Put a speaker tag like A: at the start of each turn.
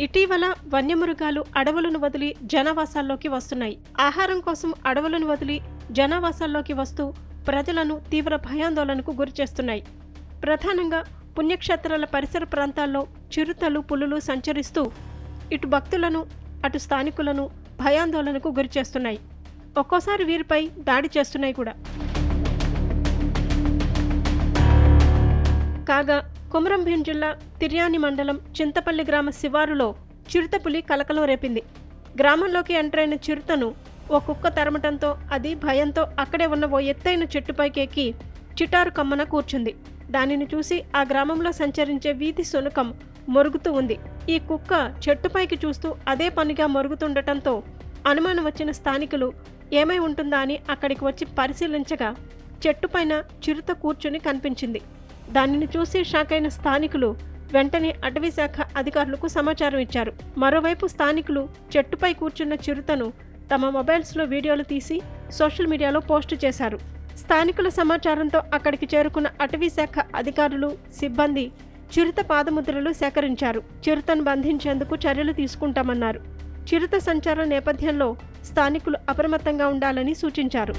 A: ఇటీవల వన్యమృగాలు అడవులను వదిలి జనావాసాల్లోకి వస్తున్నాయి. ఆహారం కోసం అడవులను వదిలి జనావాసాల్లోకి వస్తూ ప్రజలను తీవ్ర భయాందోళనకు గురిచేస్తున్నాయి. ప్రధానంగా పుణ్యక్షేత్రాల పరిసర ప్రాంతాల్లో చిరుతలు, పులులు సంచరిస్తూ ఇటు భక్తులను అటు స్థానికులను భయాందోళనకు గురిచేస్తున్నాయి. ఒక్కోసారి వీరిపై దాడి చేస్తున్నాయి కూడా. కాగా కొమరంభీం జిల్లా తిర్యాని మండలం చింతపల్లి గ్రామ శివారులో చిరుతపులి కలకలం రేపింది. గ్రామంలోకి ఎంటరైన చిరుతను ఓ కుక్క తరమటంతో అది భయంతో అక్కడే ఉన్న ఓ ఎత్తైన చెట్టుపైకి ఎక్కి చిటారు కమ్మన కూర్చుంది. దానిని చూసి ఆ గ్రామంలో సంచరించే వీధి శునకం మొరుగుతూ ఉంది. ఈ కుక్క చెట్టుపైకి చూస్తూ అదే పనిగా మొరుగుతుండటంతో అనుమానం వచ్చిన స్థానికులు ఏమై ఉంటుందా అని అక్కడికి వచ్చి పరిశీలించగా చెట్టుపైన చిరుత కూర్చుని కనిపించింది. దానిని చూసి షాక్ అయిన స్థానికులు వెంటనే అటవీశాఖ అధికారులకు సమాచారం ఇచ్చారు. మరోవైపు స్థానికులు చెట్టుపై కూర్చున్న చిరుతను తమ మొబైల్స్లో వీడియోలు తీసి సోషల్ మీడియాలో పోస్టు చేశారు. స్థానికుల సమాచారంతో అక్కడికి చేరుకున్న అటవీశాఖ అధికారులు, సిబ్బంది చిరుత పాదముద్రలు సేకరించారు. చిరుతను బంధించేందుకు చర్యలు తీసుకుంటామన్నారు. చిరుత సంచారం నేపథ్యంలో స్థానికులు అప్రమత్తంగా ఉండాలని సూచించారు.